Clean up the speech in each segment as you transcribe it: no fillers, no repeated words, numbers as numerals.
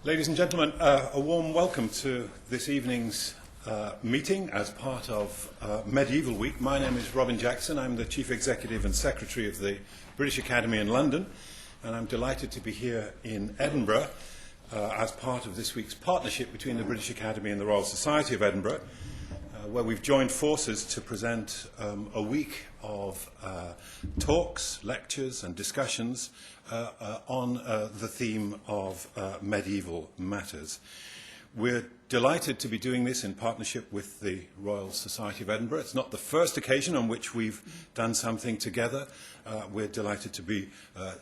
Ladies and gentlemen, a warm welcome to this evening's meeting as part of Medieval Week. My name is Robin Jackson. I'm the Chief Executive and Secretary of the British Academy in London, and I'm delighted to be here in Edinburgh as part of this week's partnership between the British Academy and the Royal Society of Edinburgh, where we've joined forces to present a week of talks, lectures and discussions on the theme of medieval matters. We're delighted to be doing this in partnership with the Royal Society of Edinburgh. It's not the first occasion on which we've done something together. We're delighted to be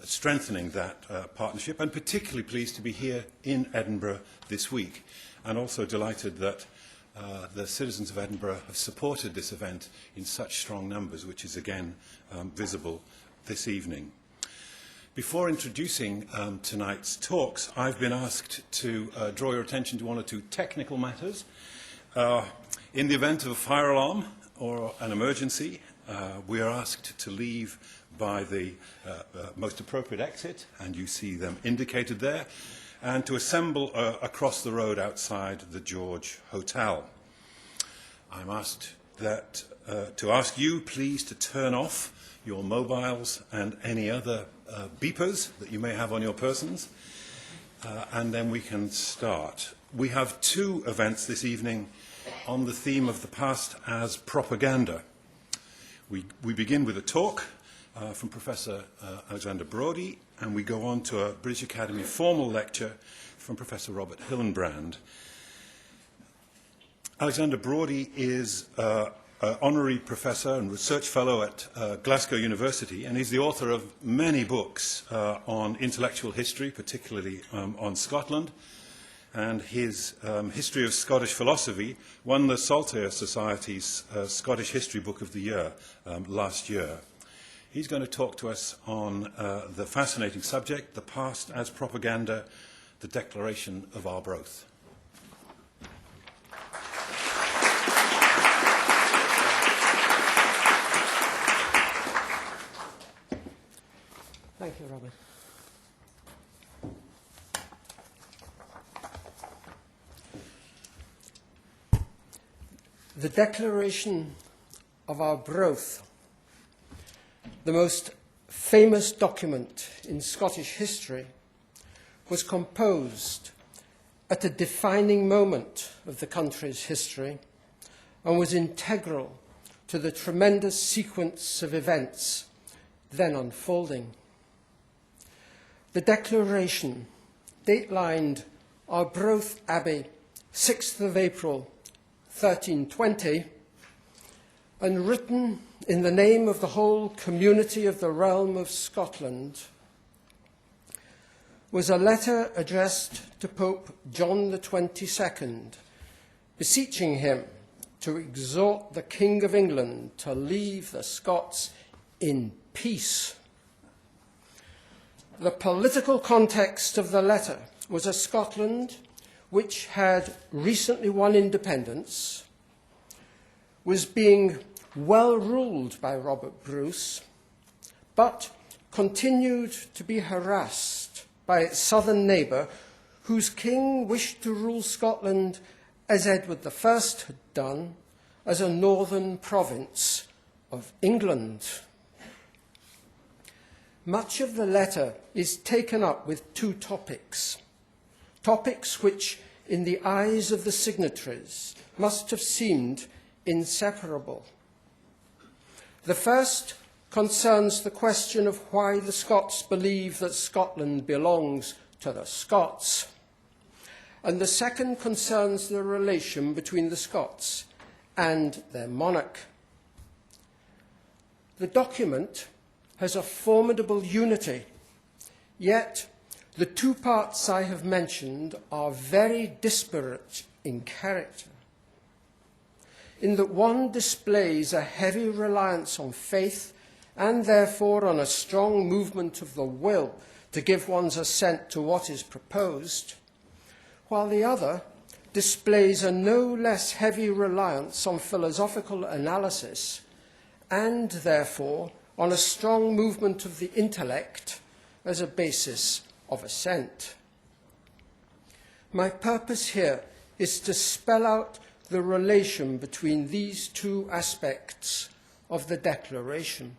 strengthening that partnership, and particularly pleased to be here in Edinburgh this week, and also delighted that the citizens of Edinburgh have supported this event in such strong numbers, which is again visible this evening. Before introducing tonight's talks, I've been asked to draw your attention to one or two technical matters. In the event of a fire alarm or an emergency, we are asked to leave by the most appropriate exit, and you see them indicated there, and to assemble across the road outside the George Hotel. I'm asked to ask you, please, to turn off your mobiles and any other beepers that you may have on your persons, and then we can start. We have two events this evening on the theme of the past as propaganda. We begin with a talk from Professor Alexander Brody, and we go on to a British Academy formal lecture from Professor Robert Hillenbrand. Alexander Brody is Honorary Professor and Research Fellow at Glasgow University, and he's the author of many books on intellectual history, particularly on Scotland, and his History of Scottish Philosophy won the Saltire Society's Scottish History Book of the Year last year. He's going to talk to us on the fascinating subject, the past as propaganda, the Declaration of Arbroath. Thank you, Robert. The Declaration of Arbroath, the most famous document in Scottish history, was composed at a defining moment of the country's history and was integral to the tremendous sequence of events then unfolding. The Declaration, datelined Arbroath Abbey, 6th of April, 1320, and written in the name of the whole community of the realm of Scotland, was a letter addressed to Pope John XXII, beseeching him to exhort the King of England to leave the Scots in peace. The political context of the letter was a Scotland which had recently won independence, was being well ruled by Robert Bruce, but continued to be harassed by its southern neighbour, whose king wished to rule Scotland as Edward I had done, as a northern province of England. Much of the letter is taken up with two topics which, in the eyes of the signatories, must have seemed inseparable. The first concerns the question of why the Scots believe that Scotland belongs to the Scots, and the second concerns the relation between the Scots and their monarch. The document has a formidable unity, yet the two parts I have mentioned are very disparate in character, in that one displays a heavy reliance on faith and therefore on a strong movement of the will to give one's assent to what is proposed, while the other displays a no less heavy reliance on philosophical analysis and therefore on a strong movement of the intellect as a basis of assent. My purpose here is to spell out the relation between these two aspects of the Declaration.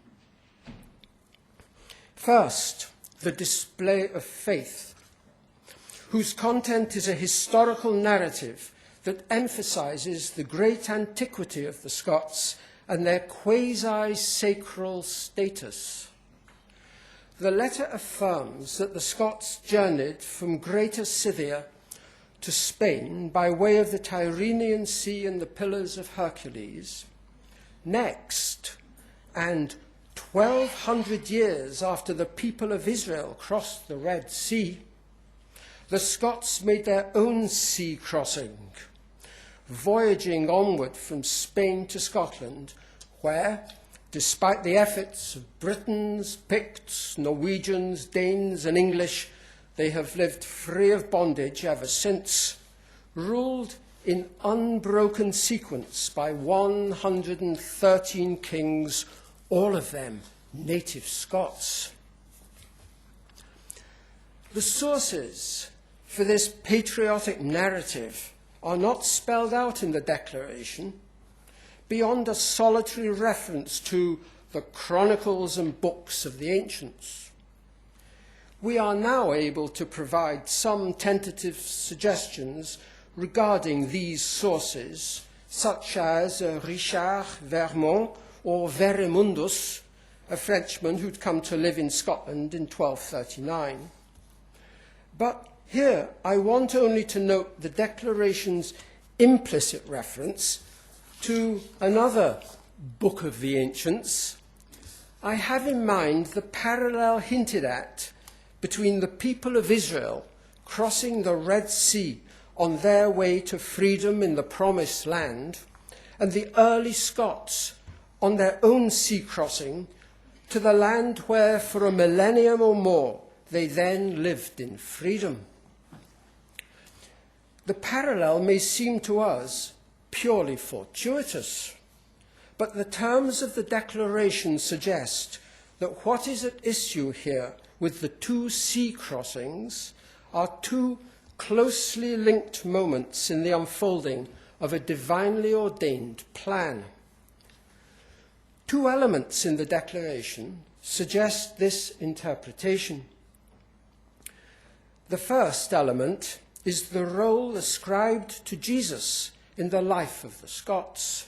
First, the display of faith, whose content is a historical narrative that emphasizes the great antiquity of the Scots and their quasi-sacral status. The letter affirms that the Scots journeyed from Greater Scythia to Spain by way of the Tyrrhenian Sea and the Pillars of Hercules. Next, and 1,200 years after the people of Israel crossed the Red Sea, the Scots made their own sea crossing, voyaging onward from Spain to Scotland, where, despite the efforts of Britons, Picts, Norwegians, Danes, and English, they have lived free of bondage ever since, ruled in unbroken sequence by 113 kings, all of them native Scots. The sources for this patriotic narrative are not spelled out in the Declaration beyond a solitary reference to the chronicles and books of the ancients. We are now able to provide some tentative suggestions regarding these sources, such as Richard Vermont or Veremundus, a Frenchman who'd come to live in Scotland in 1239. But here I want only to note the Declaration's implicit reference to another book of the ancients. I have in mind the parallel hinted at between the people of Israel crossing the Red Sea on their way to freedom in the Promised Land and the early Scots on their own sea crossing to the land where for a millennium or more they then lived in freedom. The parallel may seem to us purely fortuitous, but the terms of the Declaration suggest that what is at issue here with the two sea crossings are two closely linked moments in the unfolding of a divinely ordained plan. Two elements in the Declaration suggest this interpretation. The first element is the role ascribed to Jesus in the life of the Scots.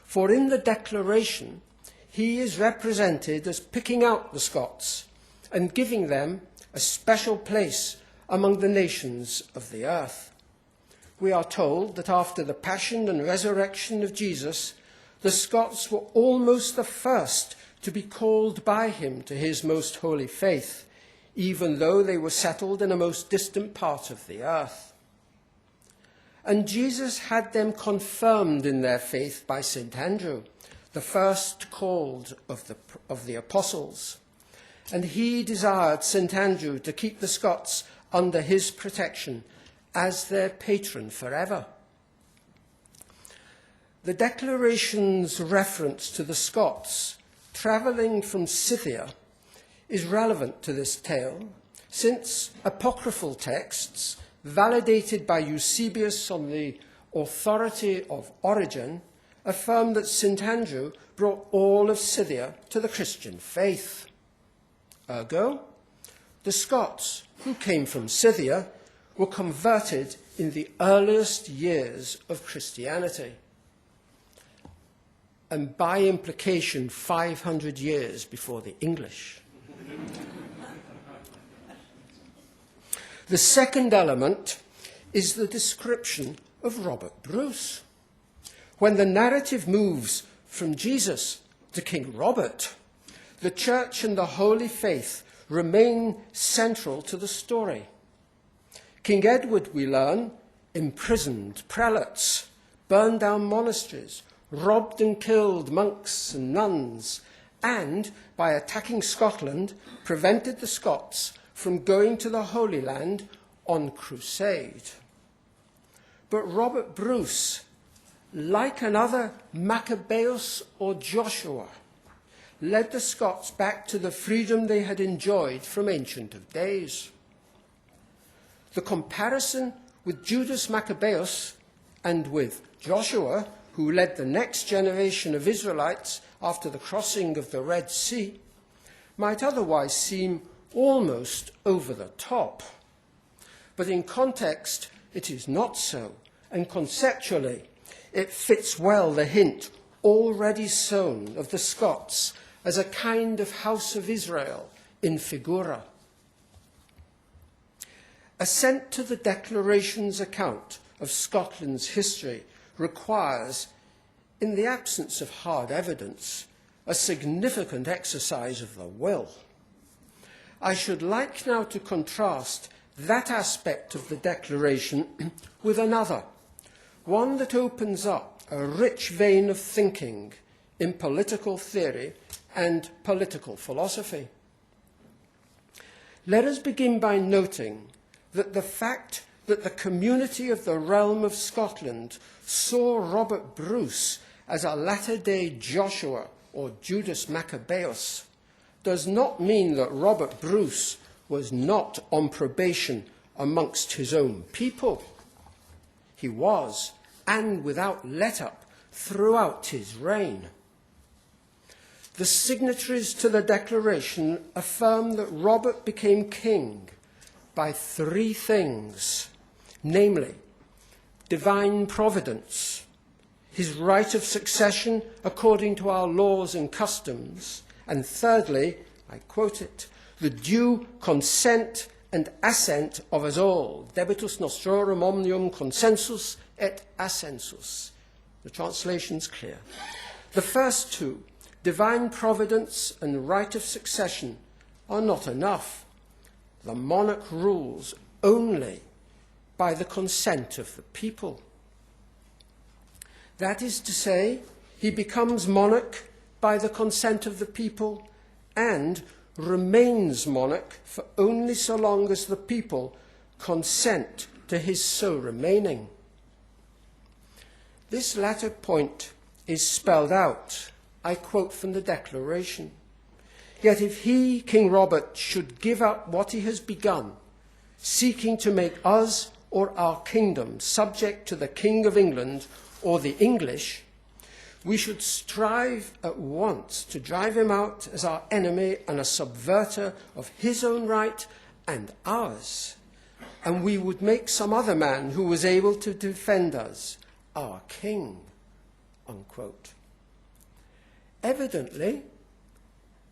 For in the Declaration, he is represented as picking out the Scots and giving them a special place among the nations of the earth. We are told that after the passion and resurrection of Jesus, the Scots were almost the first to be called by him to his most holy faith, even though they were settled in a most distant part of the earth. And Jesus had them confirmed in their faith by St. Andrew, the first called of the apostles. And he desired St. Andrew to keep the Scots under his protection as their patron forever. The Declaration's reference to the Scots travelling from Scythia is relevant to this tale, since apocryphal texts, validated by Eusebius on the authority of Origen, affirm that St. Andrew brought all of Scythia to the Christian faith. Ergo, the Scots who came from Scythia were converted in the earliest years of Christianity, and by implication 500 years before the English. The second element is the description of Robert Bruce. When the narrative moves from Jesus to King Robert, the Church and the Holy Faith remain central to the story. King Edward, we learn, imprisoned prelates, burned down monasteries, robbed and killed monks and nuns, and, by attacking Scotland, prevented the Scots from going to the Holy Land on crusade. But Robert Bruce, like another Maccabeus or Joshua, led the Scots back to the freedom they had enjoyed from Ancient of Days. The comparison with Judas Maccabeus and with Joshua, who led the next generation of Israelites after the crossing of the Red Sea, might otherwise seem almost over the top. But in context, it is not so, and conceptually, it fits well the hint already sown of the Scots as a kind of House of Israel in figura. Assent to the Declaration's account of Scotland's history requires, in the absence of hard evidence, a significant exercise of the will. I should like now to contrast that aspect of the Declaration with another, one that opens up a rich vein of thinking in political theory and political philosophy. Let us begin by noting that the fact that the community of the realm of Scotland saw Robert Bruce as a latter-day Joshua or Judas Maccabeus does not mean that Robert Bruce was not on probation amongst his own people. He was, and without let-up, throughout his reign. The signatories to the Declaration affirm that Robert became king by three things, namely, divine providence, his right of succession according to our laws and customs, and thirdly, I quote it, the due consent and assent of us all, debitus nostrorum omnium consensus et assensus. The translation's clear. The first two, divine providence and right of succession, are not enough. The monarch rules only by the consent of the people. That is to say, he becomes monarch by the consent of the people and remains monarch for only so long as the people consent to his so remaining. This latter point is spelled out. I quote from the Declaration. Yet if he, King Robert, should give up what he has begun, seeking to make us or our kingdom subject to the King of England or the English, we should strive at once to drive him out as our enemy and a subverter of his own right and ours, and we would make some other man who was able to defend us our king, unquote. Evidently,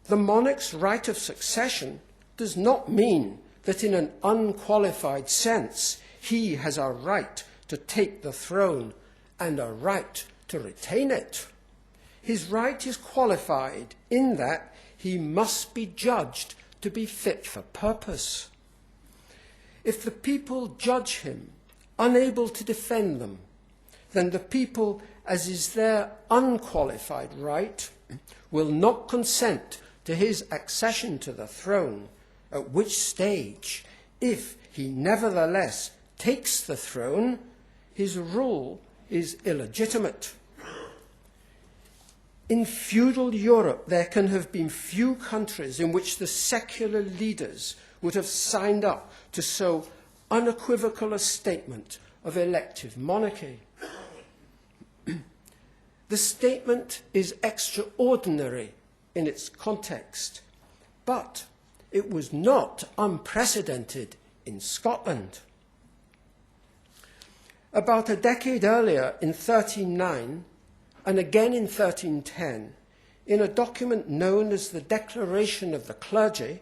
the monarch's right of succession does not mean that in an unqualified sense he has a right to take the throne and a right to retain it. His right is qualified in that he must be judged to be fit for purpose. If the people judge him unable to defend them, then the people, as is their unqualified right, will not consent to his accession to the throne, at which stage, if he nevertheless takes the throne, his rule is illegitimate. In feudal Europe, there can have been few countries in which the secular leaders would have signed up to so unequivocal a statement of elective monarchy. The statement is extraordinary in its context, but it was not unprecedented in Scotland. About a decade earlier, in 1309, and again in 1310, in a document known as the Declaration of the Clergy,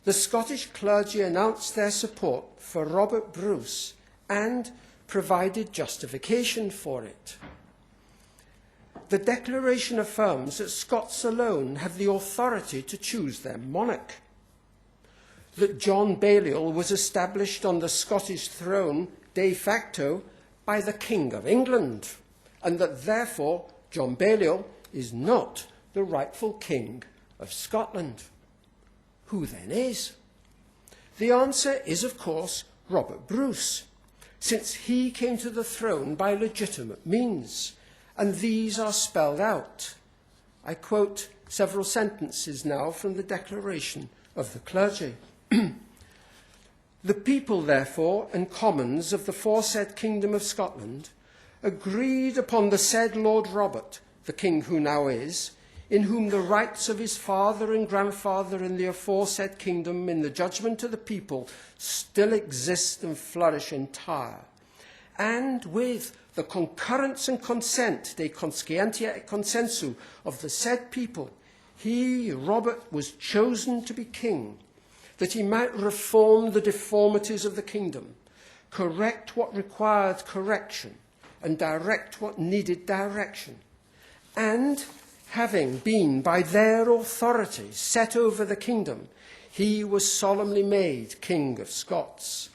the Scottish clergy announced their support for Robert Bruce and provided justification for it. The Declaration affirms that Scots alone have the authority to choose their monarch, that John Balliol was established on the Scottish throne de facto by the King of England, and that therefore John Balliol is not the rightful King of Scotland. Who then is? The answer is, of course, Robert Bruce, since he came to the throne by legitimate means, and these are spelled out. I quote several sentences now from the Declaration of the Clergy. The The people, therefore, and commons of the foresaid kingdom of Scotland agreed upon the said Lord Robert, the king who now is, in whom the rights of his father and grandfather in the aforesaid kingdom in the judgment of the people still exist and flourish entire, and with the concurrence and consent, de conscientia et consensu, of the said people, he, Robert, was chosen to be king, that he might reform the deformities of the kingdom, correct what required correction, and direct what needed direction. And, having been by their authority set over the kingdom, he was solemnly made King of Scots.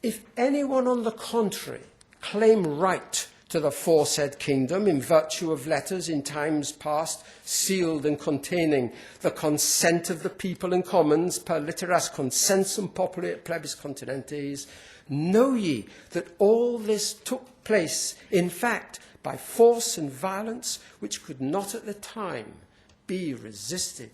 If anyone, on the contrary, claim right to the foresaid kingdom in virtue of letters in times past sealed and containing the consent of the people and commons per litteras consensum populi et plebis continentes, know ye that all this took place, in fact, by force and violence, which could not at the time be resisted.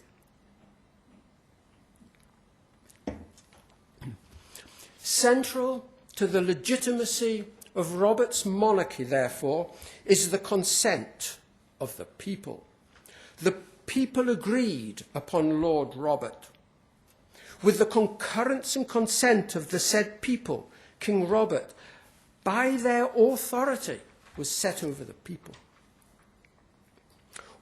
Central to the legitimacy of Robert's monarchy, therefore, is the consent of the people. The people agreed upon Lord Robert. With the concurrence and consent of the said people, King Robert, by their authority, was set over the people.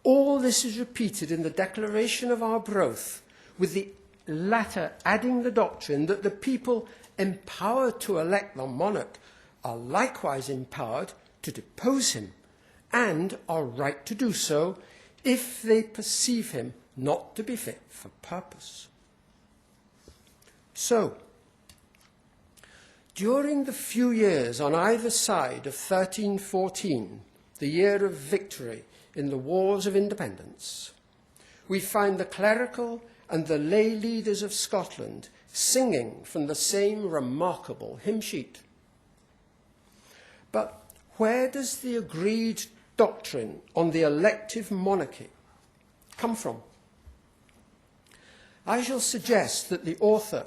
All this is repeated in the Declaration of Arbroath, with the latter adding the doctrine that the people empowered to elect the monarch are likewise empowered to depose him, and are right to do so if they perceive him not to be fit for purpose. So, during the few years on either side of 1314, the year of victory in the Wars of Independence, we find the clerical and the lay leaders of Scotland singing from the same remarkable hymn sheet. But where does the agreed doctrine on the elective monarchy come from? I shall suggest that the author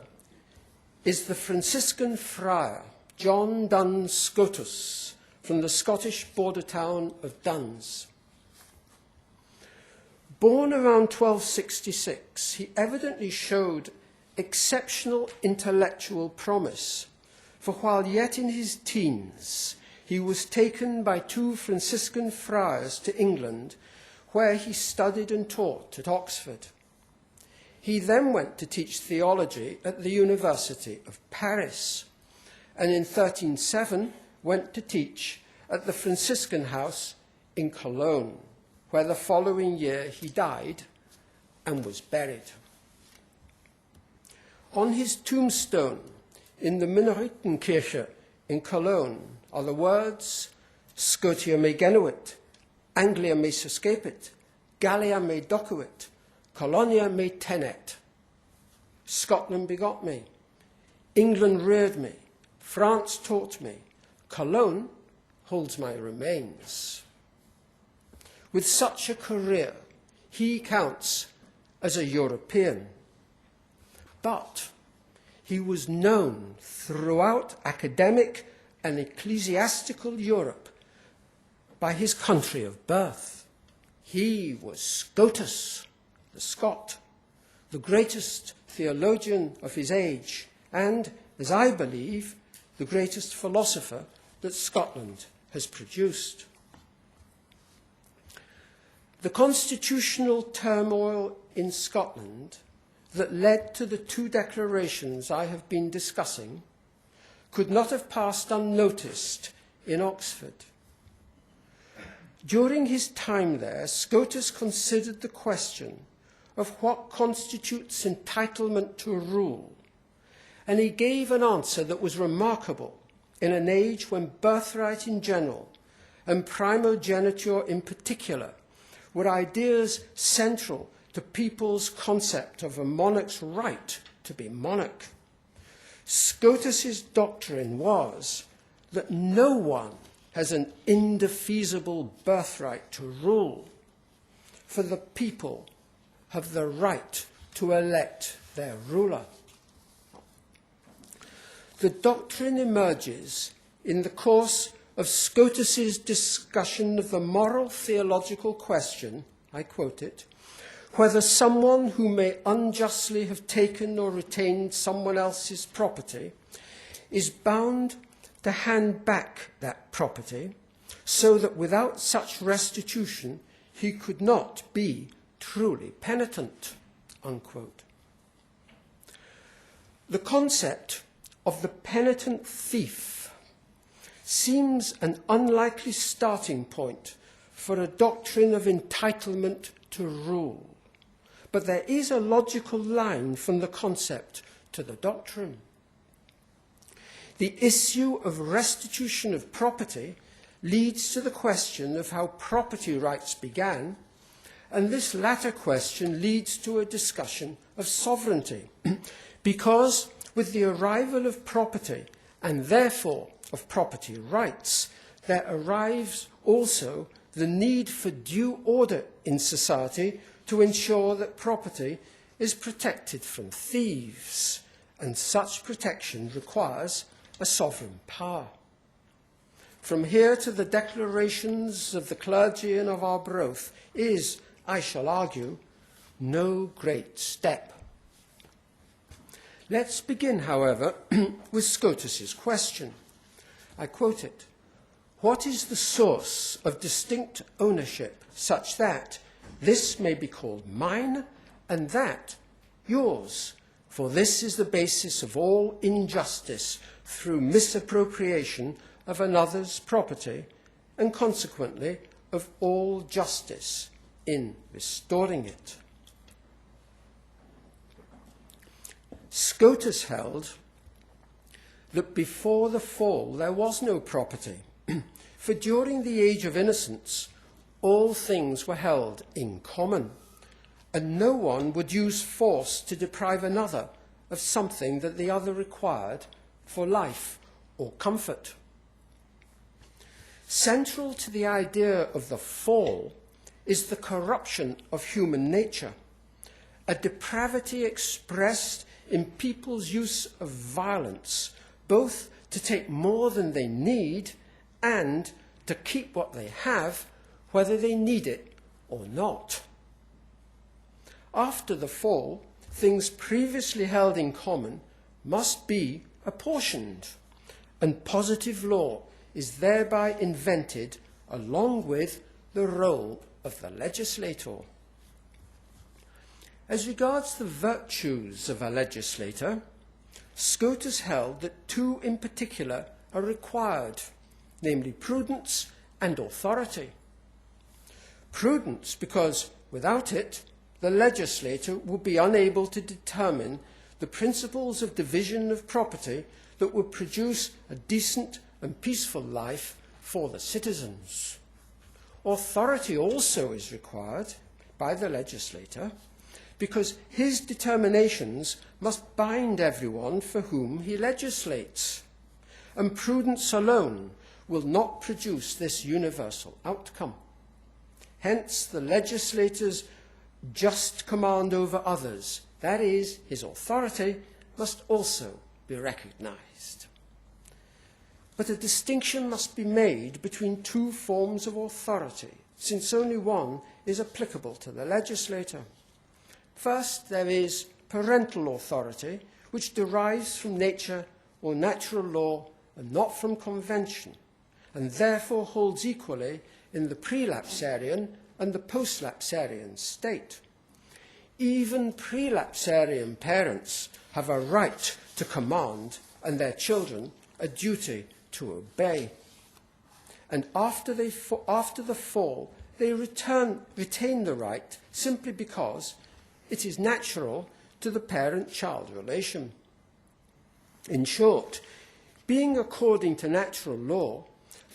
is the Franciscan friar John Duns Scotus from the Scottish border town of Duns. Born around 1266, he evidently showed exceptional intellectual promise, for while yet in his teens, he was taken by two Franciscan friars to England, where he studied and taught at Oxford. He then went to teach theology at the University of Paris, and in 1307 went to teach at the Franciscan house in Cologne, where the following year he died and was buried. On his tombstone in the Minoritenkirche in Cologne are the words, Scotia me genuit, Anglia me suscepit, Gallia me docuit, Colonia me tenet. Scotland begot me, England reared me, France taught me, Cologne holds my remains. With such a career, he counts as a European. But he was known throughout academic and ecclesiastical Europe by his country of birth. He was Scotus, the Scot, the greatest theologian of his age, and, as I believe, the greatest philosopher that Scotland has produced. The constitutional turmoil in Scotland that led to the two declarations I have been discussing could not have passed unnoticed in Oxford. During his time there, Scotus considered the question of what constitutes entitlement to rule, and he gave an answer that was remarkable in an age when birthright in general and primogeniture in particular were ideas central to people's concept of a monarch's right to be monarch. Scotus's doctrine was that no one has an indefeasible birthright to rule, for the people have the right to elect their ruler. the doctrine emerges in the course of Scotus's discussion of the moral theological question, I quote it, whether someone who may unjustly have taken or retained someone else's property is bound to hand back that property, so that without such restitution he could not be truly penitent, unquote. The concept of the penitent thief seems an unlikely starting point for a doctrine of entitlement to rule, but there is a logical line from the concept to the doctrine. The issue of restitution of property leads to the question of how property rights began, and this latter question leads to a discussion of sovereignty, because with the arrival of property, and therefore of property rights, there arrives also the need for due order in society to ensure that property is protected from thieves, and such protection requires a sovereign power. From here to the declarations of the clergy and of Arbroath is, I shall argue, no great step. Let's begin, however, with Scotus's question. I quote it, "What is the source of distinct ownership such that this may be called mine and that yours? For this is the basis of all injustice through misappropriation of another's property, and consequently of all justice in restoring it." Scotus held that before the fall there was no property, for during the age of innocence all things were held in common, and no one would use force to deprive another of something that the other required for life or comfort. Central to the idea of the fall is the corruption of human nature, a depravity expressed in people's use of violence, both to take more than they need and to keep what they have, whether they need it or not. After the fall, things previously held in common must be apportioned, and positive law is thereby invented along with the role of the legislator. As regards the virtues of a legislator, Scotus held that two in particular are required, namely prudence and authority. Prudence, because without it, the legislator would be unable to determine the principles of division of property that would produce a decent and peaceful life for the citizens. Authority also is required by the legislator, because his determinations must bind everyone for whom he legislates, and prudence alone will not produce this universal outcome. Hence, the legislator's just command over others, that is, his authority, must also be recognized. But a distinction must be made between two forms of authority, since only one is applicable to the legislator. First, there is parental authority, which derives from nature or natural law and not from convention, and therefore holds equally in the prelapsarian and the postlapsarian state. Even prelapsarian parents have a right to command and their children a duty to obey. And after the fall, they retain the right simply because it is natural to the parent-child relation. In short, being according to natural law,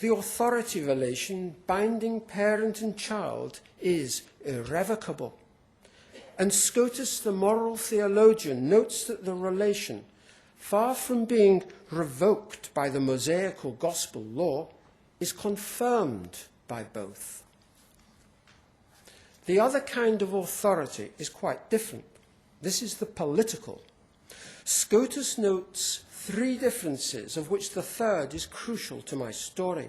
the authority relation binding parent and child is irrevocable. And Scotus, the moral theologian, notes that the relation, far from being revoked by the Mosaical gospel law, is confirmed by both. The other kind of authority is quite different. This is the political. Scotus notes three differences, of which the third is crucial to my story.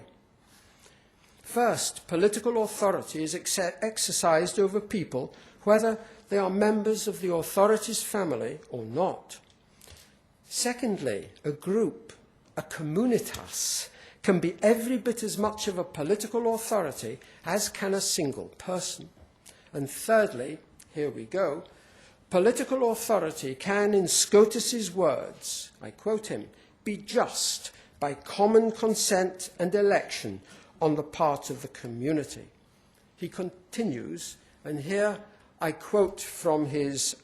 First, political authority is exercised over people, whether they are members of the authority's family or not. Secondly, a group, a communitas, can be every bit as much of a political authority as can a single person. And thirdly, here we go, political authority can, in Scotus's words, I quote him, be just by common consent and election on the part of the community. He continues, and here I quote from his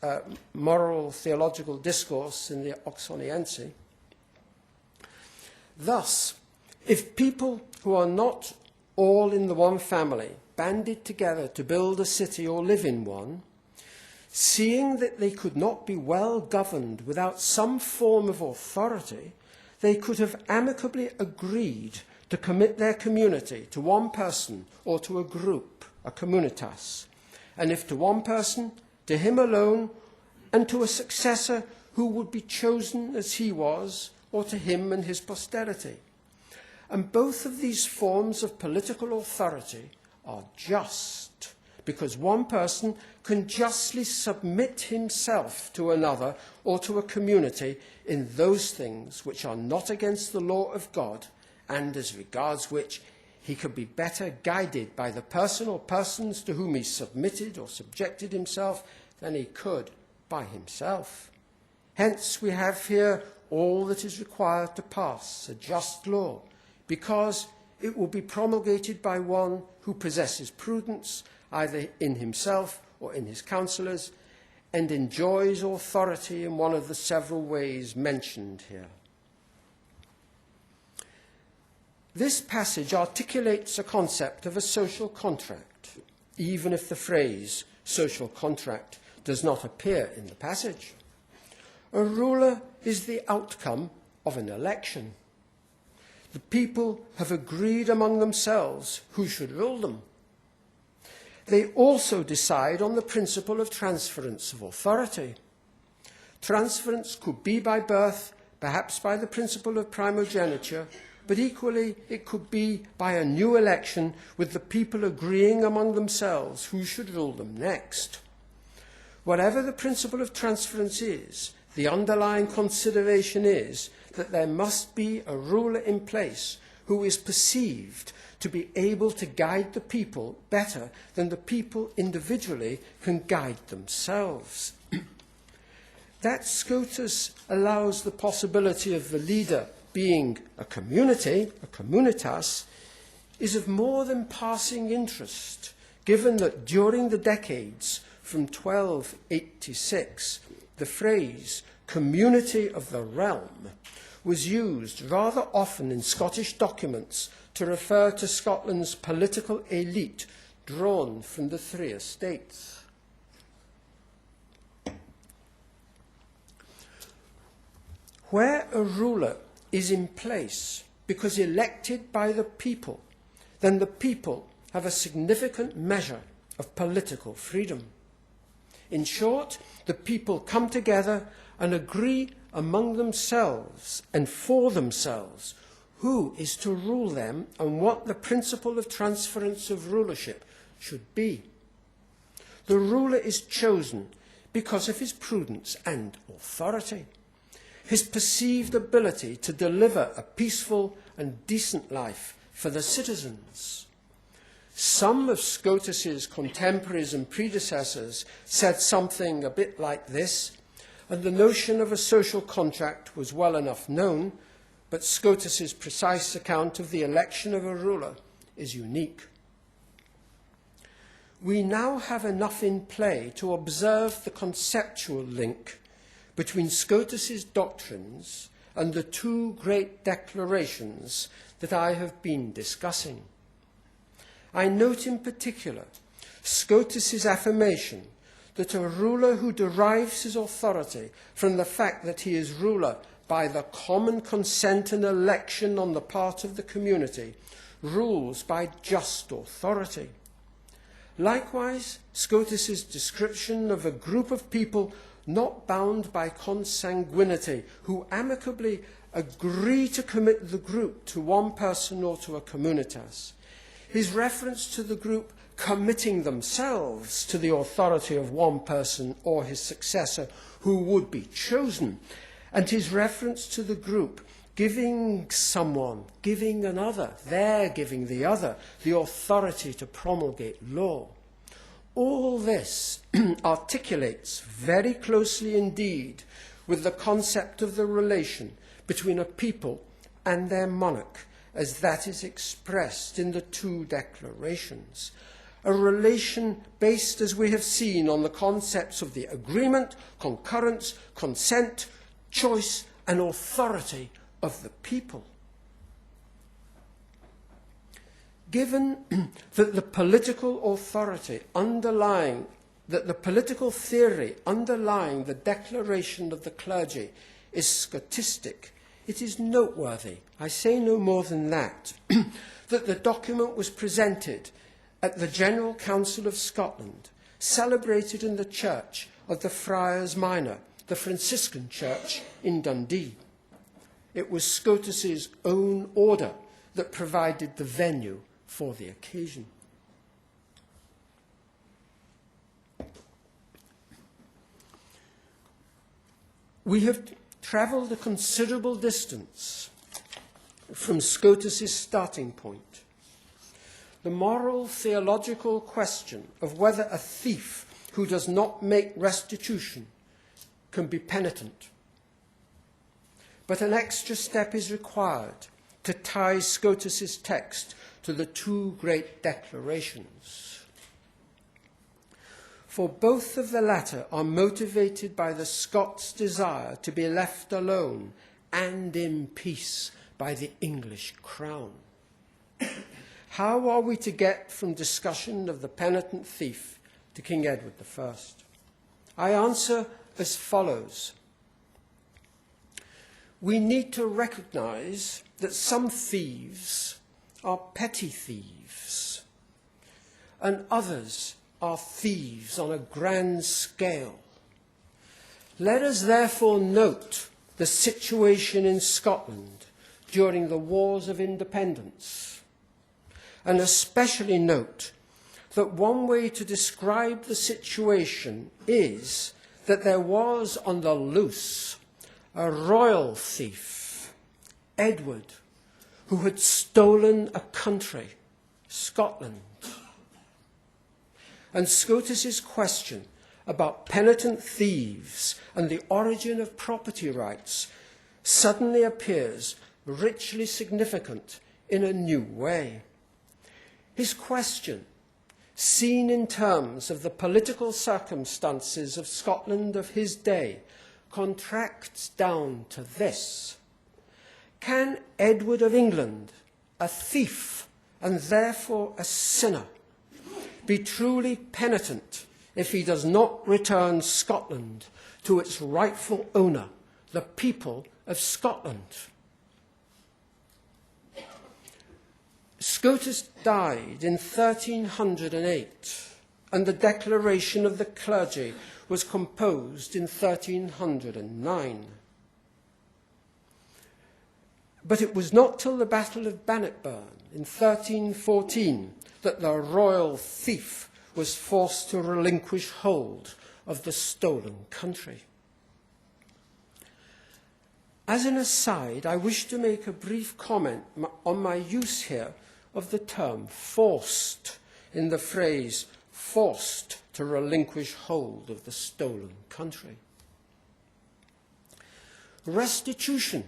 moral theological discourse in the Oxoniense. Thus, if people who are not all in the one family banded together to build a city or live in one, seeing that they could not be well governed without some form of authority, they could have amicably agreed to commit their community to one person or to a group, a communitas, and if to one person, to him alone, and to a successor who would be chosen as he was, or to him and his posterity. And both of these forms of political authority are just, because one person can justly submit himself to another or to a community in those things which are not against the law of God, and as regards which he could be better guided by the person or persons to whom he submitted or subjected himself than he could by himself. Hence we have here all that is required to pass a just law, because it will be promulgated by one who possesses prudence, either in himself or in his counsellors, and enjoys authority in one of the several ways mentioned here. This passage articulates a concept of a social contract, even if the phrase social contract does not appear in the passage. A ruler is the outcome of an election. The people have agreed among themselves who should rule them. They also decide on the principle of transference of authority. Transference could be by birth, perhaps by the principle of primogeniture, but equally it could be by a new election with the people agreeing among themselves who should rule them next. Whatever the principle of transference is, the underlying consideration is that there must be a ruler in place who is perceived to be able to guide the people better than the people individually can guide themselves. That Scotus allows the possibility of the leader being a community, a communitas, is of more than passing interest, given that during the decades from 1286, the phrase community of the realm was used rather often in Scottish documents to refer to Scotland's political elite drawn from the three estates. Where a ruler is in place because elected by the people, then the people have a significant measure of political freedom. In short, the people come together and agree among themselves and for themselves who is to rule them and what the principle of transference of rulership should be. The ruler is chosen because of his prudence and authority, his perceived ability to deliver a peaceful and decent life for the citizens. Some of Scotus's contemporaries and predecessors said something a bit like this, and the notion of a social contract was well enough known, but Scotus's precise account of the election of a ruler is unique. We now have enough in play to observe the conceptual link between Scotus's doctrines and the two great declarations that I have been discussing. I note in particular Scotus's affirmation that a ruler who derives his authority from the fact that he is ruler by the common consent and election on the part of the community rules by just authority. Likewise, Scotus's description of a group of people not bound by consanguinity, who amicably agree to commit the group to one person or to a communitas, his reference to the group committing themselves to the authority of one person or his successor who would be chosen, and his reference to the group giving someone, giving another, their giving the other, the authority to promulgate law. All this articulates very closely indeed with the concept of the relation between a people and their monarch, as that is expressed in the two declarations. A relation based, as we have seen, on the concepts of the agreement, concurrence, consent, choice, and authority of the people. Given that the political authority underlying, that the political theory underlying the Declaration of the Clergy is Scotistic, it is noteworthy, I say no more than that, that the document was presented at the General Council of Scotland, celebrated in the Church of the Friars Minor, the Franciscan Church in Dundee. It was Scotus's own order that provided the venue for the occasion. We have travelled a considerable distance from Scotus's starting point. The moral theological question of whether a thief who does not make restitution can be penitent. But an extra step is required to tie Scotus's text to the two great declarations. For both of the latter are motivated by the Scots' desire to be left alone and in peace by the English crown. How are we to get from discussion of the penitent thief to King Edward I? I answer as follows. We need to recognize that some thieves are petty thieves, and others are thieves on a grand scale. Let us therefore note the situation in Scotland during the Wars of Independence, and especially note that one way to describe the situation is that there was on the loose a royal thief, Edward, who had stolen a country, Scotland. And Scotus's question about penitent thieves and the origin of property rights suddenly appears richly significant in a new way. His question, seen in terms of the political circumstances of Scotland of his day, contracts down to this. Can Edward of England, a thief and therefore a sinner, be truly penitent if he does not return Scotland to its rightful owner, the people of Scotland? Scotus died in 1308, and the Declaration of the Clergy was composed in 1309. But it was not till the Battle of Bannockburn in 1314 that the royal thief was forced to relinquish hold of the stolen country. As an aside, I wish to make a brief comment on my use here of the term forced in the phrase forced to relinquish hold of the stolen country. Restitution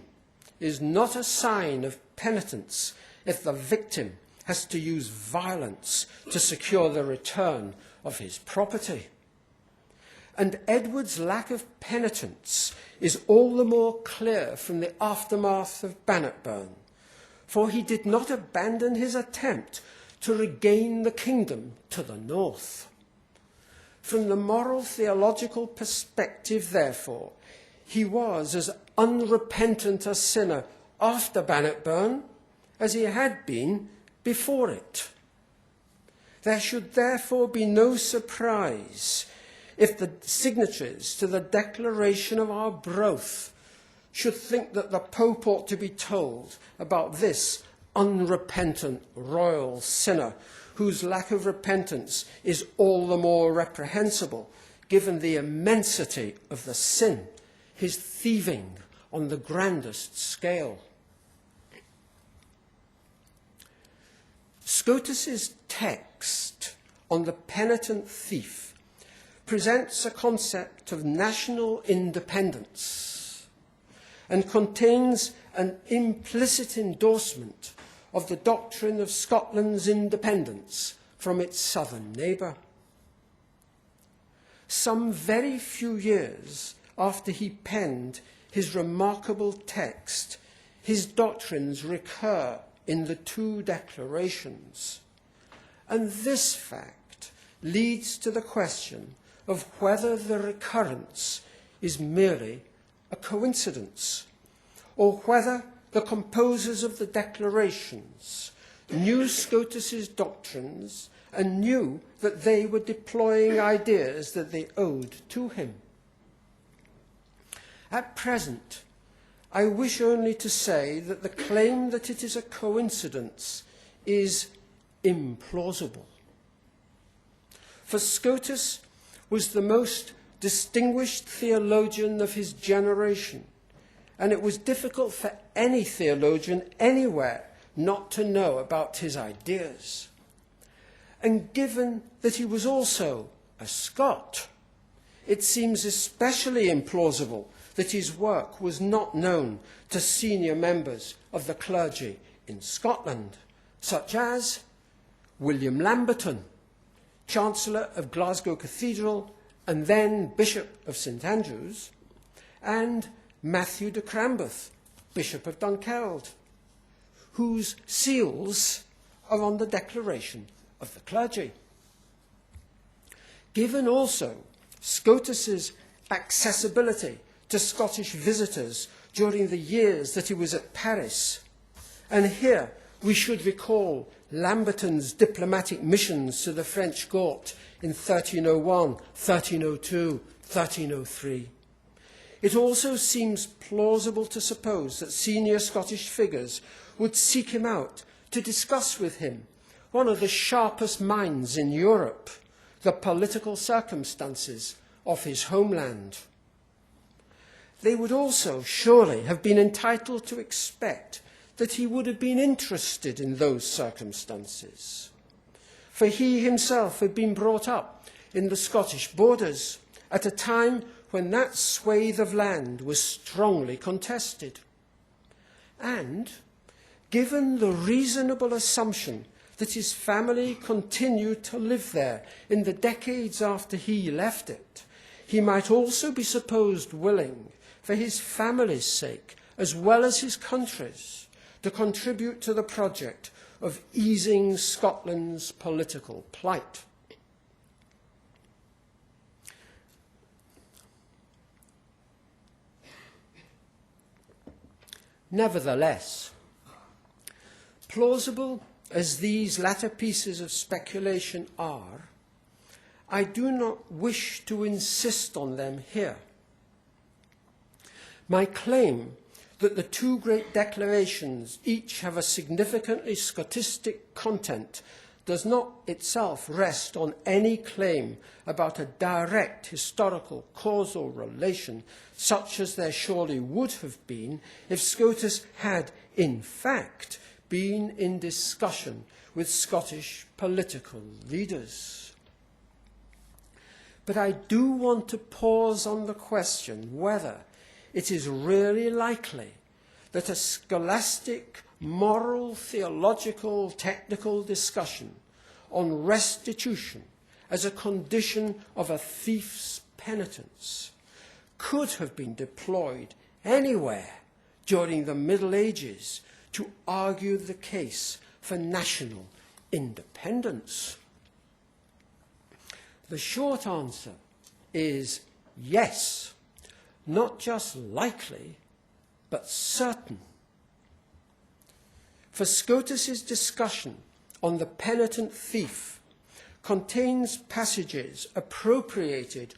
is not a sign of penitence if the victim has to use violence to secure the return of his property. And Edward's lack of penitence is all the more clear from the aftermath of Bannockburn, for he did not abandon his attempt to regain the kingdom to the north. From the moral theological perspective, therefore, he was as unrepentant a sinner after Bannockburn as he had been before it. There should therefore be no surprise if the signatories to the Declaration of Arbroath should think that the Pope ought to be told about this unrepentant royal sinner whose lack of repentance is all the more reprehensible given the immensity of the sin, his thieving on the grandest scale. Scotus's text on the penitent thief presents a concept of national independence and contains an implicit endorsement of the doctrine of Scotland's independence from its southern neighbour. Some very few years after he penned his remarkable text, his doctrines recur in the two declarations, and this fact leads to the question of whether the recurrence is merely a coincidence, or whether the composers of the declarations knew Scotus's doctrines and knew that they were deploying ideas that they owed to him. At present, I wish only to say that the claim that it is a coincidence is implausible. For Scotus was the most distinguished theologian of his generation, and it was difficult for any theologian anywhere not to know about his ideas. And given that he was also a Scot, it seems especially implausible that his work was not known to senior members of the clergy in Scotland, such as William Lamberton, Chancellor of Glasgow Cathedral and then Bishop of St Andrews, and Matthew de Cranboth, Bishop of Dunkeld, whose seals are on the Declaration of the Clergy. Given also Scotus's accessibility to Scottish visitors during the years that he was at Paris, and here we should recall Lamberton's diplomatic missions to the French court in 1301, 1302, 1303. It also seems plausible to suppose that senior Scottish figures would seek him out to discuss with him, one of the sharpest minds in Europe, the political circumstances of his homeland. They would also surely have been entitled to expect that he would have been interested in those circumstances, for he himself had been brought up in the Scottish borders at a time when that swathe of land was strongly contested. And, given the reasonable assumption that his family continued to live there in the decades after he left it, he might also be supposed willing, for his family's sake as well as his country's, to contribute to the project of easing Scotland's political plight. Nevertheless, plausible as these latter pieces of speculation are, I do not wish to insist on them here. My claim that the two great declarations each have a significantly Scotistic content does not itself rest on any claim about a direct historical causal relation, such as there surely would have been if Scotus had, in fact, been in discussion with Scottish political leaders. But I do want to pause on the question whether it is really likely that a scholastic, moral, theological, technical discussion on restitution as a condition of a thief's penitence could have been deployed anywhere during the Middle Ages to argue the case for national independence. The short answer is yes, not just likely, but certain. For Scotus's discussion on the penitent thief contains passages appropriated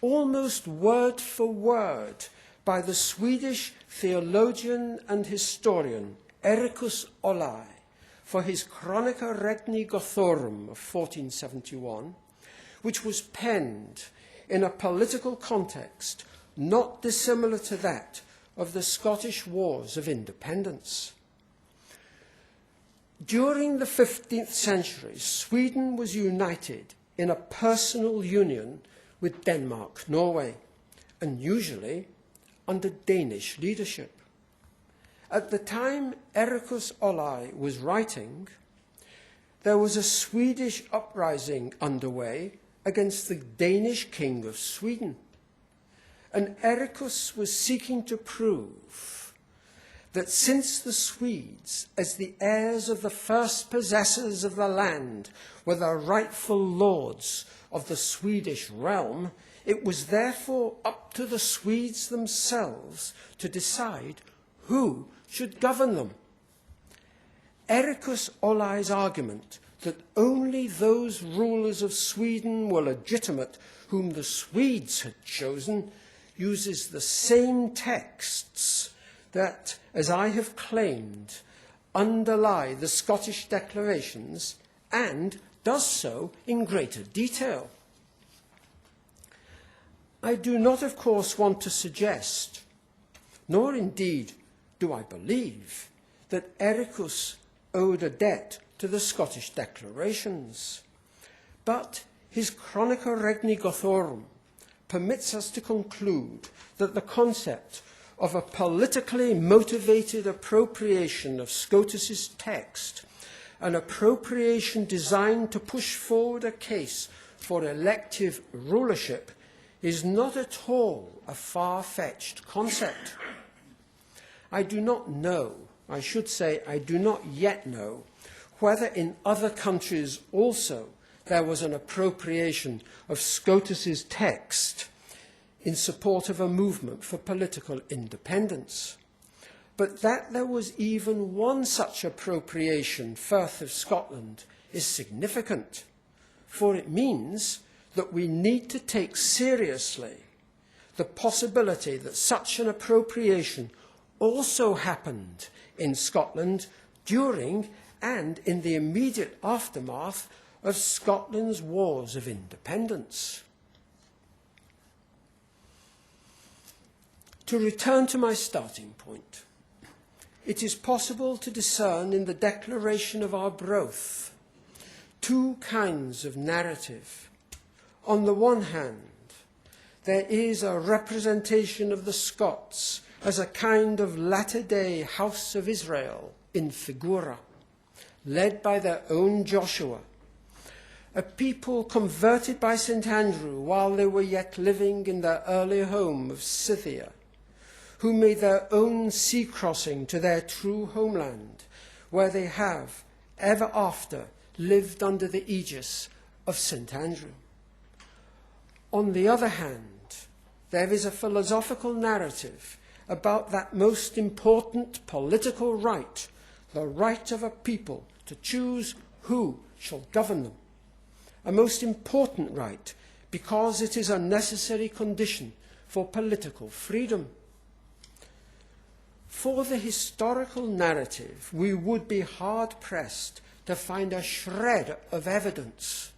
almost word for word by the Swedish theologian and historian Ericus Olai for his Chronica Regni Gothorum of 1471, which was penned in a political context not dissimilar to that of the Scottish Wars of Independence. During the 15th century, Sweden was united in a personal union with Denmark-Norway, and usually under Danish leadership. At the time Ericus Olai was writing, there was a Swedish uprising underway against the Danish king of Sweden. And Ericus was seeking to prove that since the Swedes, as the heirs of the first possessors of the land, were the rightful lords of the Swedish realm, it was therefore up to the Swedes themselves to decide who should govern them. Ericus Olai's argument that only those rulers of Sweden were legitimate whom the Swedes had chosen uses the same texts that, as I have claimed, underlie the Scottish declarations, and does so in greater detail. I do not, of course, want to suggest, nor indeed do I believe, that Ericus owed a debt to the Scottish declarations, but his Chronica Regni Gothorum permits us to conclude that the concept of a politically motivated appropriation of Scotus's text, an appropriation designed to push forward a case for elective rulership, is not at all a far-fetched concept. I do not know, I should say I do not yet know, whether in other countries also there was an appropriation of Scotus's text in support of a movement for political independence. But that there was even one such appropriation firth of Scotland is significant, for it means that we need to take seriously the possibility that such an appropriation also happened in Scotland during and in the immediate aftermath of Scotland's wars of independence. To return to my starting point, it is possible to discern in the Declaration of Arbroath two kinds of narrative. On the one hand, there is a representation of the Scots as a kind of latter-day House of Israel in figura, led by their own Joshua, a people converted by St. Andrew while they were yet living in their early home of Scythia, who made their own sea crossing to their true homeland, where they have, ever after, lived under the aegis of St. Andrew. On the other hand, there is a philosophical narrative about that most important political right, the right of a people to choose who shall govern them. A most important right because it is a necessary condition for political freedom. For the historical narrative, we would be hard-pressed to find a shred of evidence,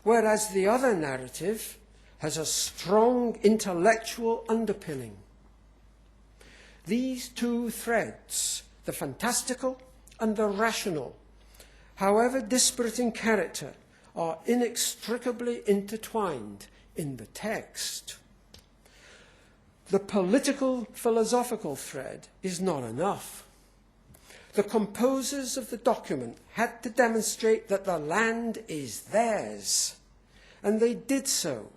whereas the other narrative has a strong intellectual underpinning. These two threads, the fantastical and the rational, however disparate in character, are inextricably intertwined in the text. The political philosophical thread is not enough. The composers of the document had to demonstrate that the land is theirs, and they did so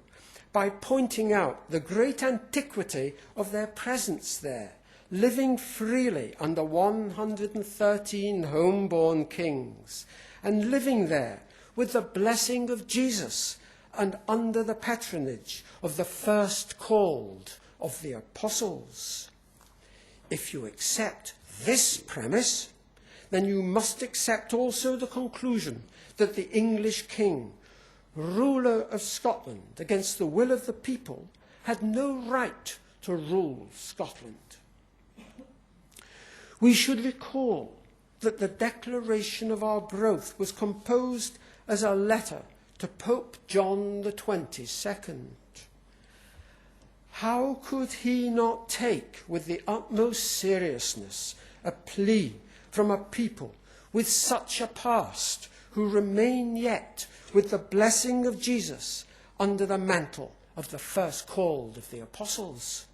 by pointing out the great antiquity of their presence there, living freely under 113 home-born kings, and living there with the blessing of Jesus and under the patronage of the first called of the apostles. If you accept this premise, then you must accept also the conclusion that the English king, ruler of Scotland against the will of the people, had no right to rule Scotland. We should recall that the Declaration of Arbroath was composed as a letter to Pope John XXII. How could he not take with the utmost seriousness a plea from a people with such a past, who remain yet with the blessing of Jesus under the mantle of the first called of the apostles?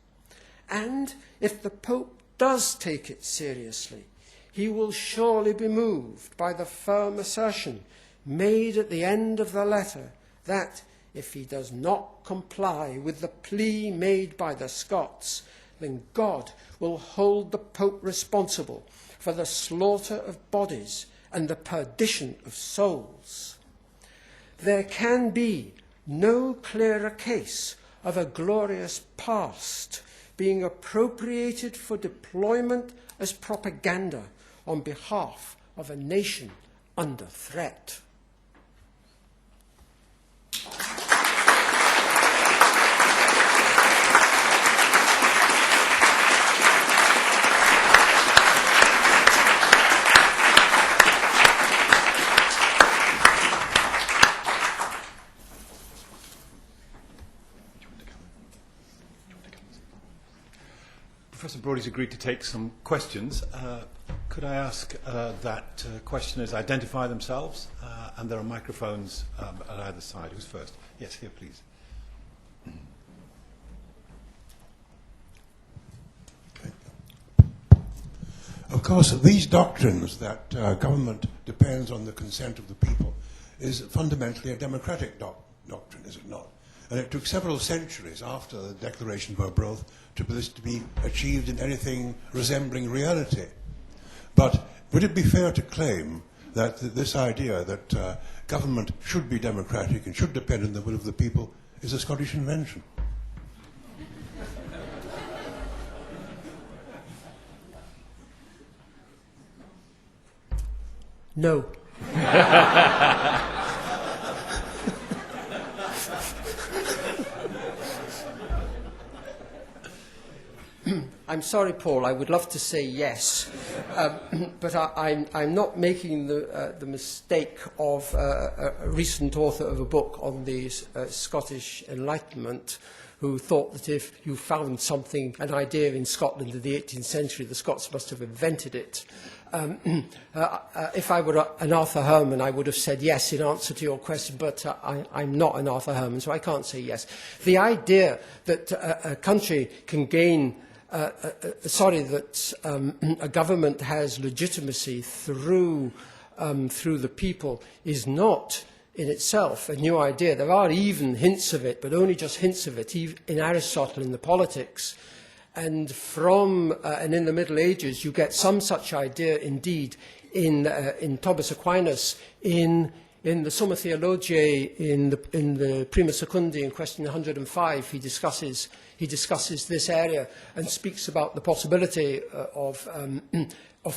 And if the Pope does take it seriously, he will surely be moved by the firm assertion made at the end of the letter that if he does not comply with the plea made by the Scots, then God will hold the Pope responsible for the slaughter of bodies and the perdition of souls. There can be no clearer case of a glorious past being appropriated for deployment as propaganda on behalf of a nation under threat. Professor Brodie's agreed to take some questions. Could I ask that questioners identify themselves? And there are microphones at either side. Who's first? Yes, here, please. Of course, these doctrines that government depends on the consent of the people is fundamentally a democratic doctrine, is it not? And it took several centuries after the Declaration of Arbroath for this to be achieved in anything resembling reality. But would it be fair to claim that this idea that government should be democratic and should depend on the will of the people is a Scottish invention? No. I'm sorry, Paul, I would love to say yes, but I'm not making the mistake of a recent author of a book on the Scottish Enlightenment who thought that if you found something, an idea in Scotland in the 18th century, the Scots must have invented it. If I were an Arthur Herman, I would have said yes in answer to your question, but I'm not an Arthur Herman, so I can't say yes. The idea that a country can gain that a government has legitimacy through the people is not in itself a new idea. There are even hints of it, but only just hints of it, in Aristotle in the Politics. And in the Middle Ages, you get some such idea indeed in Thomas Aquinas, in the Summa Theologiae, in the Prima Secundii, in question 105, he discusses this area and speaks about the possibility of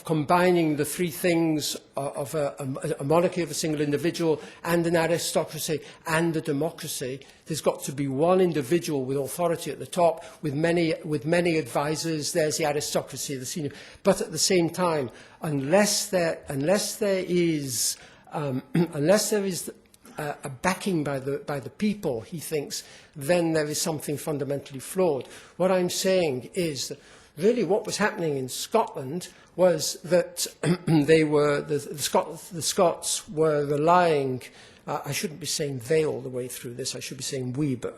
combining the three things of a monarchy of a single individual and an aristocracy and a democracy. There's got to be one individual with authority at the top, with many advisors. There's the aristocracy, the senior. But at the same time, unless there is a backing by the people, he thinks, then there is something fundamentally flawed. What I'm saying is that really what was happening in Scotland was that the Scots were relying, I shouldn't be saying they all the way through this, I should be saying we, but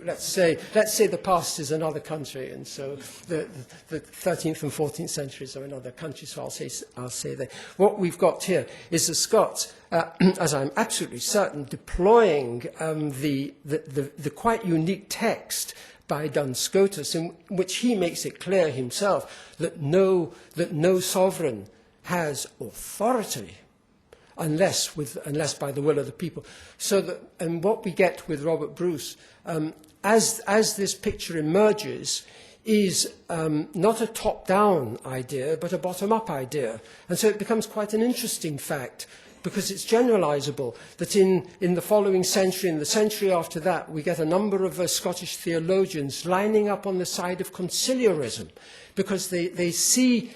let's say the past is another country, and so the 13th and 14th centuries are another country, so I'll say that. What we've got here is the Scots, as I'm absolutely certain, deploying the quite unique text by Duns Scotus, in which he makes it clear himself that no sovereign has authority unless by the will of the people. So that, and what we get with Robert Bruce, as this picture emerges, is not a top-down idea, but a bottom-up idea. And so it becomes quite an interesting fact. because it's generalizable, that in the following century, in the century after that, we get a number of Scottish theologians lining up on the side of conciliarism, because they see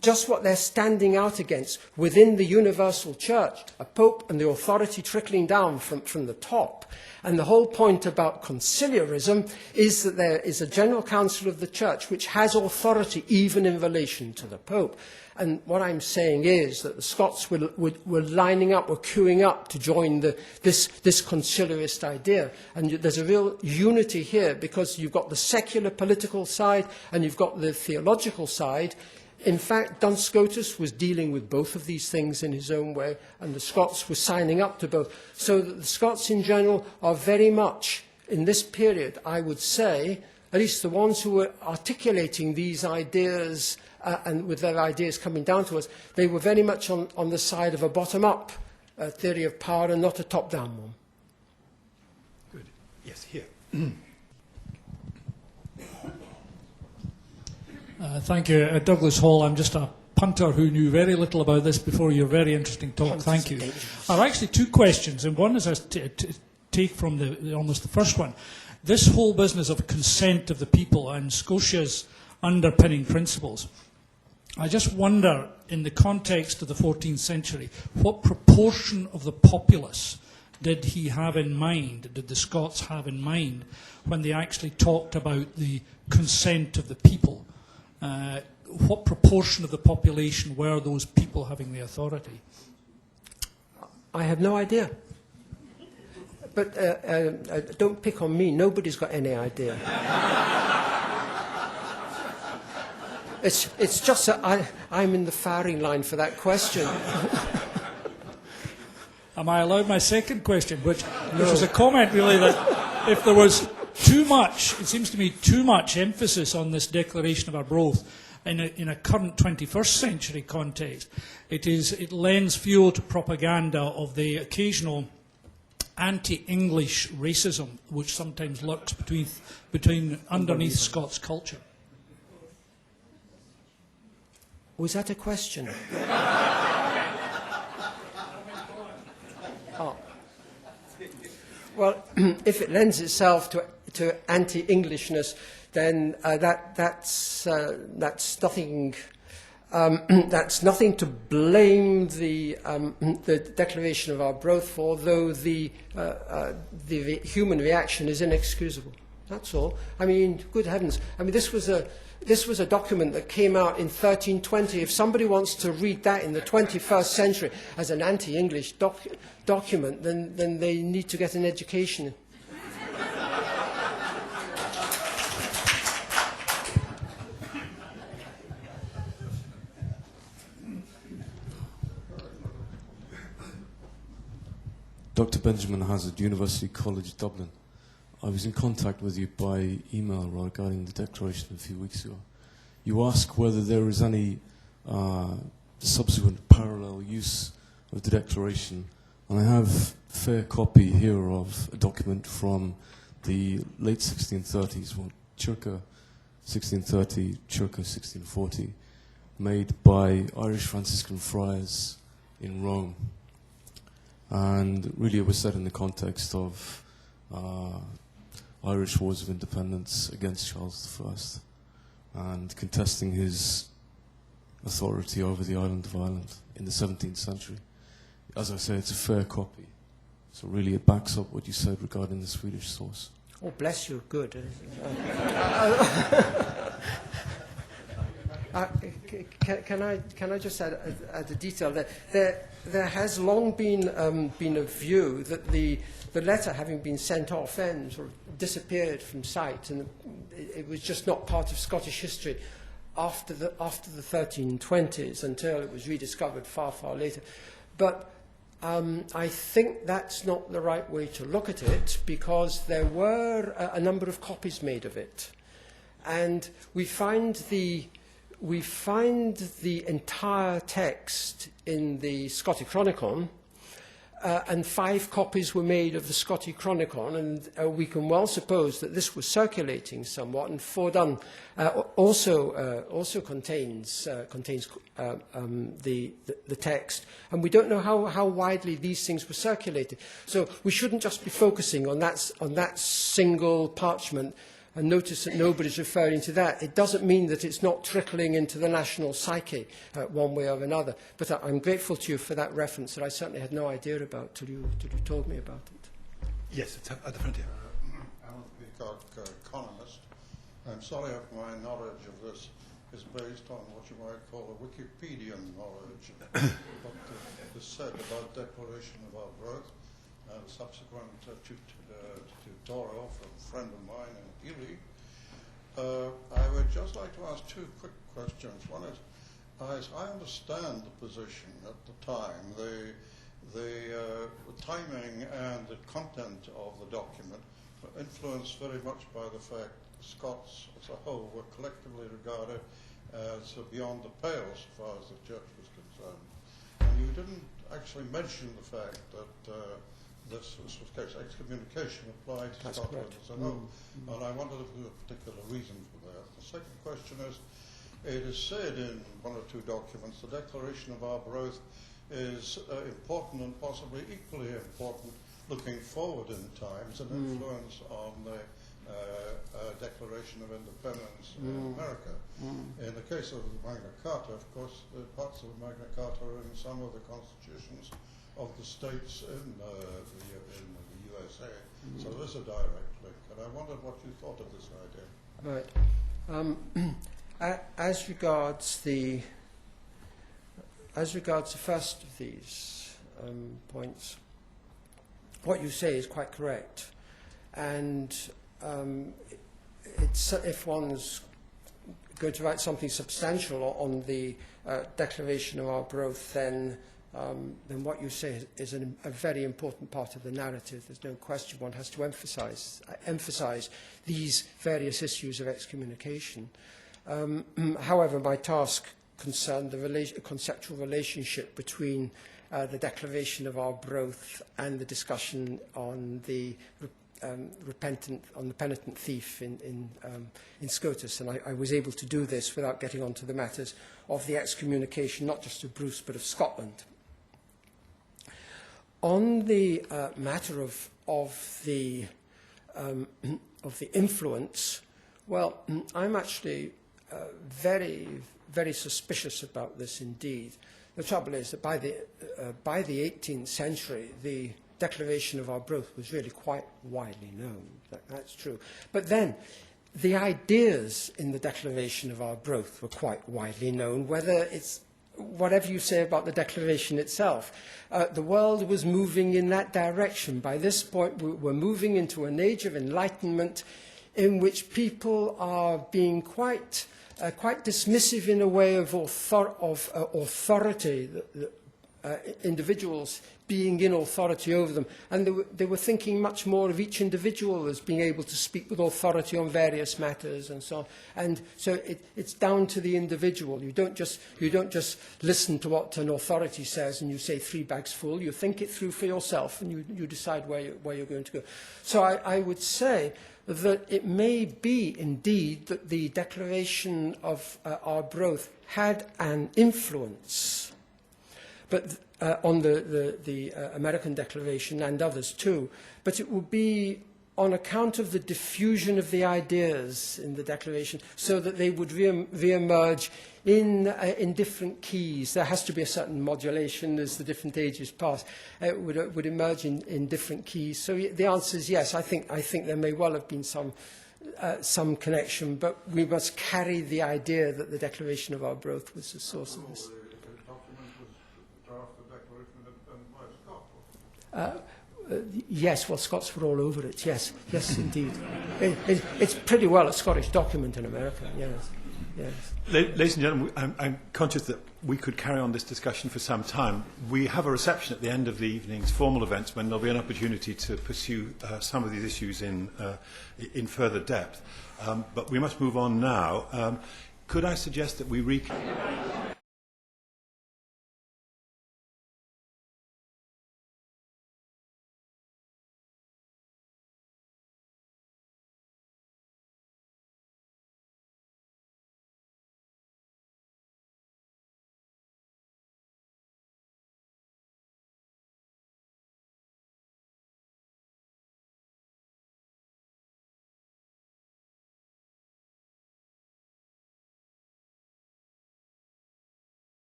just what they're standing out against within the universal church, a pope and the authority trickling down from the top. And the whole point about conciliarism is that there is a general council of the church which has authority even in relation to the pope. And what I'm saying is that the Scots were lining up, were queuing up to join this conciliarist idea. And there's a real unity here, because you've got the secular political side and you've got the theological side. In fact, Duns Scotus was dealing with both of these things in his own way, and the Scots were signing up to both. So that the Scots in general are very much, in this period, I would say, at least the ones who were articulating these ideas and with their ideas coming down to us, they were very much on the side of a bottom-up theory of power and not a top-down one. Good. Yes, here. Thank you. Douglas Hall, I'm just a punter who knew very little about this before your very interesting talk. Thank you. I have actually two questions, and one is I take from almost the first one. This whole business of consent of the people and Scotia's underpinning principles. I just wonder, in the context of the 14th century, what proportion of the populace did he have in mind, did the Scots have in mind, when they actually talked about the consent of the people? What proportion of the population were those people having the authority? I have no idea. But don't pick on me. Nobody's got any idea. It's just that I'm in the firing line for that question. Am I allowed my second question, which was a comment really that if there was too much, it seems to me, too much emphasis on this Declaration of Arbroath in a current 21st century context, it lends fuel to propaganda of the occasional anti-English racism which sometimes lurks between underneath Scots culture. Was that a question? Oh. Well, if it lends itself to anti-Englishness, then that's nothing. That's nothing to blame the Declaration of Arbroath for, though the human reaction is inexcusable. That's all. I mean, good heavens! I mean, this was a document that came out in 1320. If somebody wants to read that in the 21st century as an anti-English document, then they need to get an education. Dr. Benjamin Hazard, University College Dublin. I was in contact with you by email regarding the declaration a few weeks ago. You ask whether there is any subsequent parallel use of the declaration, and I have a fair copy here of a document from the late 1630s, well, circa 1630, circa 1640, made by Irish Franciscan friars in Rome. And really it was set in the context of Irish wars of independence against Charles I and contesting his authority over the island of Ireland in the 17th century. As I say, it's a fair copy. So really it backs up what you said regarding the Swedish source. Oh, bless you, good. Can I just add a detail there? There has long been a view that the letter, having been sent off, then sort of disappeared from sight, and it was just not part of Scottish history after the 1320s until it was rediscovered far later. But I think that's not the right way to look at it, because there were a number of copies made of it, and we find the entire text in the Scottish Chronicon, and 5 copies were made of the Scottish Chronicon, and we can well suppose that this was circulating somewhat, and Fordun also contains the text, and we don't know how widely these things were circulated. So we shouldn't just be focusing on that single parchment and notice that nobody's referring to that. It doesn't mean that it's not trickling into the national psyche one way or another. But I'm grateful to you for that reference that I certainly had no idea about till you told me about it. Yes, it's at the front here. Alan Peacock, economist. I'm sorry if my knowledge of this is based on what you might call a Wikipedian knowledge. What is said about Declaration of Arbroath and subsequent tutorial from a friend of mine in Ely. I would just like to ask 2 quick questions. One is, as I understand the position at the time, the timing and the content of the document were influenced very much by the fact that Scots as a whole were collectively regarded as beyond the pale as far as the Church was concerned. And you didn't actually mention the fact that this was the case, excommunication applied to Scotland as a whole. And I wondered if there was a particular reason for that. The second question is, it is said in 1 or 2 documents, the Declaration of Arbroath is important and possibly equally important looking forward in time as an influence on the Declaration of Independence in America. In the case of Magna Carta, of course, the parts of Magna Carta are in some of the constitutions of the states in the USA. So there's a direct link. And I wondered what you thought of this idea. Right. As regards the first of these points, what you say is quite correct. And if one's going to write something substantial on the Declaration of Arbroath, then what you say is a very important part of the narrative. There's no question one has to emphasize these various issues of excommunication. However, my task concerned the conceptual relationship between the Declaration of Arbroath and the discussion on the penitent thief in Scotus, and I was able to do this without getting onto the matters of the excommunication, not just of Bruce but of Scotland. On the matter of the influence, well, I'm actually very, very suspicious about this indeed. The trouble is that by the 18th century, the Declaration of Arbroath was really quite widely known. That's true. But then, the ideas in the Declaration of Arbroath were quite widely known, whatever you say about the Declaration itself. The world was moving in that direction. By this point, we're moving into an age of enlightenment in which people are being quite dismissive in a way of authority, individuals being in authority over them. And they were thinking much more of each individual as being able to speak with authority on various matters and so on. And so it's down to the individual. You don't just listen to what an authority says and you say 3 bags full. You think it through for yourself and you decide where you're going to go. So I would say that it may be indeed that the Declaration of Arbroath had an influence, but on the American Declaration and others too, but it will be on account of the diffusion of the ideas in the Declaration, so that they would re-emerge in different keys. There has to be a certain modulation as the different ages pass. It would emerge in different keys. So the answer is yes. I think there may well have been some connection, but we must carry the idea that the Declaration of Arbroath was the source of this. Yes, well, Scots were all over it. Yes, indeed. It's pretty well a Scottish document in America. Yes. Ladies and gentlemen, I'm conscious that we could carry on this discussion for some time. We have a reception at the end of the evening's formal events when there'll be an opportunity to pursue some of these issues in further depth. But we must move on now. Could I suggest that we